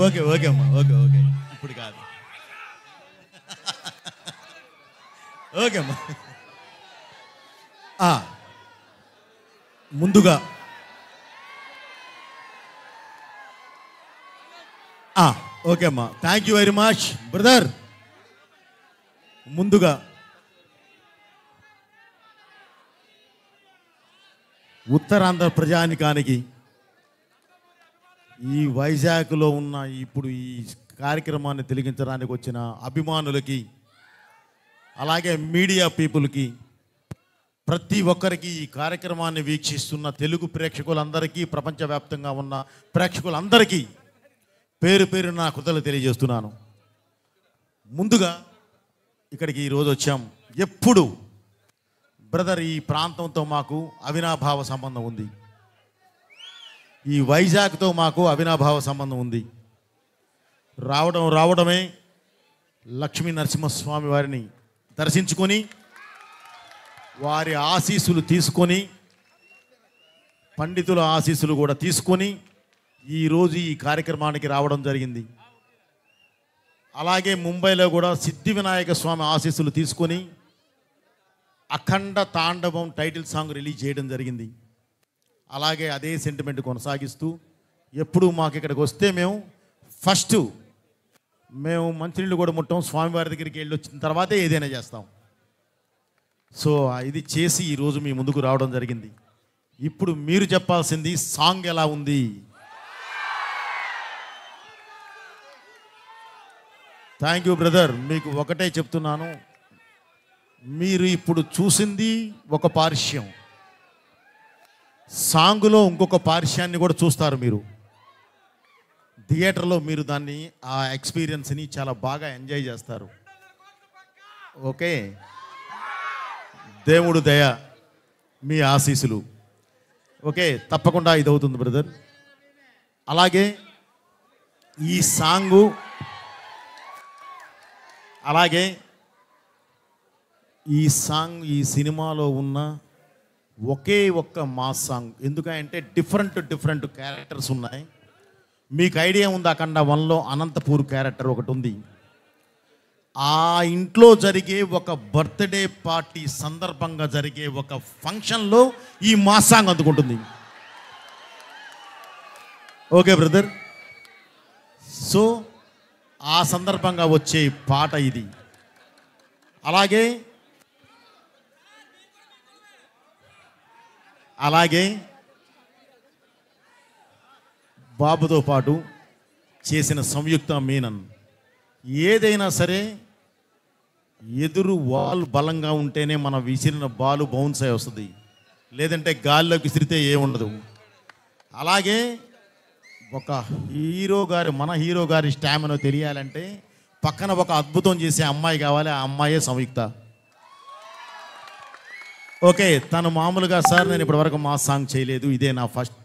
Okay okay అమ్మా, okay okay, ఇప్పుడు కాదు. ఓకే అమ్మా. ముందుగా ఓకే అమ్మా, thank you very much brother. ముందుగా ఉత్తరాంధ్ర ప్రజానికానికి, ఈ వైజాగ్లో ఉన్న ఇప్పుడు ఈ కార్యక్రమాన్ని తిలకించడానికి వచ్చిన అభిమానులకి, అలాగే మీడియా పీపుల్కి, ప్రతి ఒక్కరికి, ఈ కార్యక్రమాన్ని వీక్షిస్తున్న తెలుగు ప్రేక్షకులందరికీ, ప్రపంచవ్యాప్తంగా ఉన్న ప్రేక్షకులందరికీ పేరు పేరు నా కృతజ్ఞతలు తెలియజేస్తున్నాను. ముందుగా ఇక్కడికి ఈరోజు వచ్చాం. ఎప్పుడు బ్రదర్ ఈ ప్రాంతంతో మాకు అవినాభావ సంబంధం ఉంది, ఈ వైజాగ్తో మాకు అవినాభావ సంబంధం ఉంది. రావడమే లక్ష్మీ నరసింహస్వామి వారిని దర్శించుకొని, వారి ఆశీస్సులు తీసుకొని, పండితుల ఆశీస్సులు కూడా తీసుకొని ఈరోజు ఈ కార్యక్రమానికి రావడం జరిగింది. అలాగే ముంబైలో కూడా సిద్ధి వినాయక స్వామి ఆశీస్సులు తీసుకొని అఖండ తాండవం టైటిల్ సాంగ్ రిలీజ్ చేయడం జరిగింది. అలాగే అదే సెంటిమెంట్ కొనసాగిస్తూ ఎప్పుడు మాకు ఇక్కడికి వస్తే మేము మంచినీళ్ళు కూడా ముట్టాం, స్వామివారి దగ్గరికి వెళ్ళి వచ్చిన తర్వాతే ఏదైనా చేస్తాం. సో ఇది చేసి ఈరోజు మీ ముందుకు రావడం జరిగింది. ఇప్పుడు మీరు చెప్పాల్సింది సాంగ్ ఎలా ఉంది. Thank you brother. మీకు ఒకటే చెప్తున్నాను, మీరు ఇప్పుడు చూసింది ఒక పార్శ్యం, సాంగులో ఇంకొక పార్శ్యాన్ని కూడా చూస్తారు. మీరు థియేటర్లో మీరు దాన్ని, ఆ ఎక్స్పీరియన్స్ని చాలా బాగా ఎంజాయ్ చేస్తారు. ఓకే, దేవుడు దయ, మీ ఆశీస్సులు. ఓకే, తప్పకుండా ఇది అవుతుంది బ్రదర్. అలాగే ఈ సాంగు, అలాగే ఈ సినిమాలో ఉన్న ఒకే ఒక్క మాస్ సాంగ్. ఎందుకంటే డిఫరెంట్ క్యారెక్టర్స్ ఉన్నాయి. మీకు ఐడియా ఉంది, అఖండ 1లో అనంతపూర్ క్యారెక్టర్ ఒకటి ఉంది. ఆ ఇంట్లో జరిగే ఒక బర్త్డే పార్టీ సందర్భంగా జరిగే ఒక ఫంక్షన్లో ఈ మాస్ సాంగ్ అందుకుంటుంది. Okay brother. సో ఆ సందర్భంగా వచ్చే పాట ఇది. అలాగే బాబుతో పాటు చేసిన సంయుక్త మీనన్. ఏదైనా సరే ఎదురు వాల్ బలంగా ఉంటేనే మన విసిరిన బాలు బౌన్స్ అయి వస్తుంది, లేదంటే గాల్లోకి విసిరితే ఏముండదు. అలాగే మన హీరో గారి స్టామినా తెలియాలంటే పక్కన ఒక అద్భుతం చేసే అమ్మాయి కావాలి. ఆ అమ్మాయే సంయుక్త. ఓకే, తను మామూలుగా సార్ నేను ఇప్పటివరకు మాస్ సాంగ్ చేయలేదు, ఇదే నా ఫస్ట్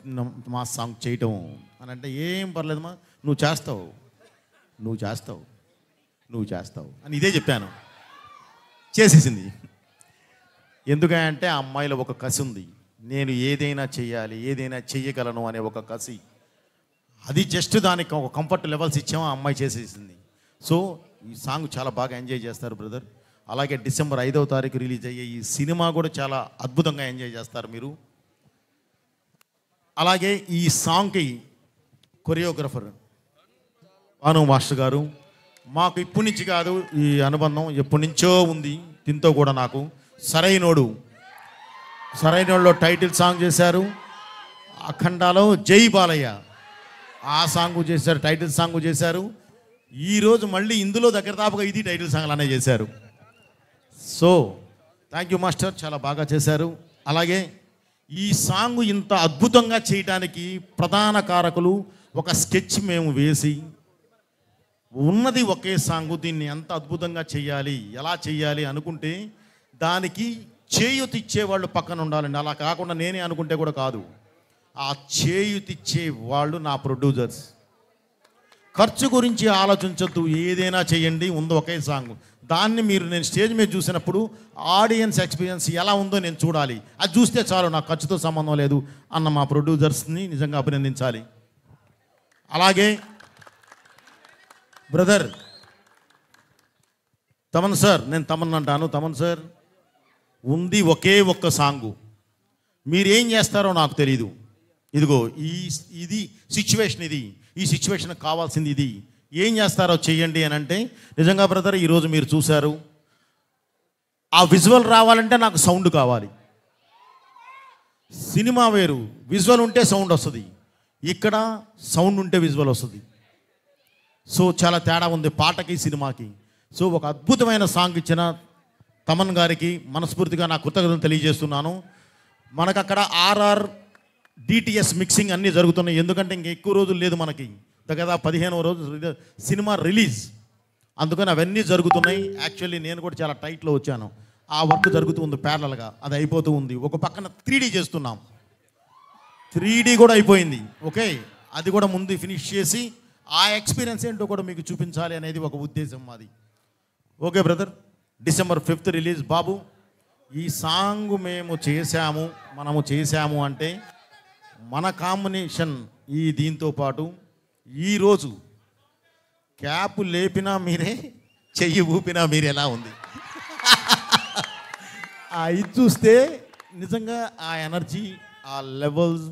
మాస్ సాంగ్ చేయటం అని అంటే, ఏం పర్లేదమ్మా, నువ్వు చేస్తావు అని ఇదే చెప్పాను. చేసేసింది. ఎందుకంటే ఆ అమ్మాయిలో ఒక కసి ఉంది, నేను ఏదైనా చెయ్యాలి, ఏదైనా చెయ్యగలను అనే ఒక కసి. అది జస్ట్ దానికి ఒక కంఫర్ట్ లెవెల్స్ ఇచ్చాము, ఆ అమ్మాయి చేసేసింది. సో ఈ సాంగ్ చాలా బాగా ఎంజాయ్ చేస్తారు బ్రదర్. అలాగే డిసెంబర్ 5వ తారీఖు రిలీజ్ అయ్యే ఈ సినిమా కూడా చాలా అద్భుతంగా ఎంజాయ్ చేస్తారు మీరు. అలాగే ఈ సాంగ్కి కొరియోగ్రఫర్ భాను మాస్టర్ గారు. మాకు ఇప్పటి నుంచి కాదు, ఈ అనుబంధం ఎప్పటి నుంచో ఉంది. దీంతో కూడా నాకు సరైనోడులో టైటిల్ సాంగ్ చేశారు. అఖండాలో జై బాలయ్య ఆ సాంగ్ చేశారు, టైటిల్ సాంగ్ చేశారు. ఈరోజు మళ్ళీ ఇందులో దగ్గర దాపుగా ఇది టైటిల్ సాంగ్ అలానే చేశారు. సో థ్యాంక్ యూ మాస్టర్, చాలా బాగా చేశారు. అలాగే ఈ సాంగ్ ఇంత అద్భుతంగా చేయడానికి ప్రధాన కారకులు, ఒక స్కెచ్ మేము వేసి ఉన్నది ఒకే సాంగ్, దీన్ని ఎంత అద్భుతంగా చేయాలి, ఎలా చేయాలి అనుకుంటే దానికి చేయూతిచ్చే వాళ్ళు పక్కన ఉండాలండి. అలా కాకుండా నేనే అనుకుంటే కూడా కాదు, ఆ చేయూతిచ్చే వాళ్ళు నా ప్రొడ్యూసర్స్. ఖర్చు గురించి ఆలోచించద్దు, ఏదైనా చేయండి, ఉంది ఒకే సాంగ్. దాన్ని నేను స్టేజ్ మీద చూసినప్పుడు ఆడియన్స్ ఎక్స్పీరియన్స్ ఎలా ఉందో నేను చూడాలి. అది చూస్తే చాలు, నాకు ఖర్చుతో సంబంధం లేదు అన్న మా ప్రొడ్యూసర్స్ని నిజంగా అభినందించాలి. అలాగే బ్రదర్ తమన్ సార్, నేను తమన్ అంటాను. తమన్ సార్ ఉంది ఒకే ఒక్క సాంగు, మీరేం చేస్తారో నాకు తెలీదు. ఇదిగో ఇది సిచ్యువేషన్, ఈ సిచ్యువేషన్కి కావాల్సింది ఇది, ఏం చేస్తారో చెయ్యండి అని అంటే, నిజంగా బ్రదర్ ఈరోజు మీరు చూశారు. ఆ విజువల్ రావాలంటే నాకు సౌండ్ కావాలి. సినిమా వేరు, విజువల్ ఉంటే సౌండ్ వస్తుంది. ఇక్కడ సౌండ్ ఉంటే విజువల్ వస్తుంది. సో చాలా తేడా ఉంది పాటకి సినిమాకి. సో ఒక అద్భుతమైన సాంగ్ ఇచ్చిన తమన్ గారికి మనస్ఫూర్తిగా నా కృతజ్ఞతలు తెలియజేస్తున్నాను. మనకు అక్కడ ఆర్ఆర్ డిటిఎస్ మిక్సింగ్ అన్నీ జరుగుతున్నాయి. ఎందుకంటే ఇంక ఎక్కువ రోజులు లేదు మనకి, దగ్గర 15వ రోజు సినిమా రిలీజ్, అందుకని అవన్నీ జరుగుతున్నాయి. యాక్చువల్లీ నేను కూడా చాలా టైట్లో వచ్చాను. ఆ వర్క్ జరుగుతూ ఉంది ప్యారలల్గా, అది అయిపోతూ ఉంది. ఒక పక్కన 3D చేస్తున్నాం, 3D కూడా అయిపోయింది. ఓకే, అది కూడా ముందు ఫినిష్ చేసి ఆ ఎక్స్పీరియన్స్ ఏంటో కూడా మీకు చూపించాలి అనేది ఒక ఉద్దేశం మాది. Okay brother, December 5th release. బాబు ఈ సాంగ్ మనము చేశాము అంటే మన కాంబినేషన్ ఈ దీంతో పాటు ఈరోజు క్యాప్ లేపినా మీరే, చెయ్యి ఊపినా మీరే ఎలా ఉంది. ఇది చూస్తే నిజంగా ఆ ఎనర్జీ, ఆ లెవెల్స్,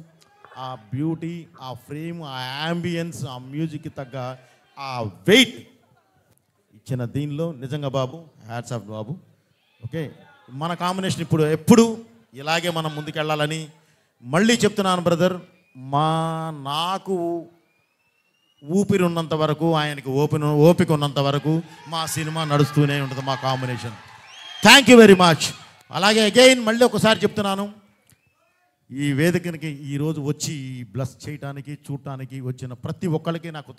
ఆ బ్యూటీ, ఆ ఫ్రేమ్, ఆ యాంబియన్స్, ఆ మ్యూజిక్కి తగ్గ ఆ వెయిట్ ఇచ్చిన దీనిలో నిజంగా బాబు హ్యాట్స్ ఆఫ్ బాబు. ఓకే, మన కాంబినేషన్ ఎప్పుడు ఇలాగే మనం ముందుకెళ్ళాలని మళ్ళీ చెప్తున్నాను బ్రదర్. నాకు ఊపిరి ఉన్నంత వరకు, ఆయనకి ఓపిక ఉన్నంత వరకు మా సినిమా నడుస్తూనే ఉంటుంది, మా combination. Thank you very much. అలాగే అగైన్ మళ్ళీ ఒకసారి చెప్తున్నాను, ఈ వేదికకి ఈరోజు వచ్చి బ్లెస్ చేయడానికి, చూడటానికి వచ్చిన ప్రతి ఒక్కరికి నాకు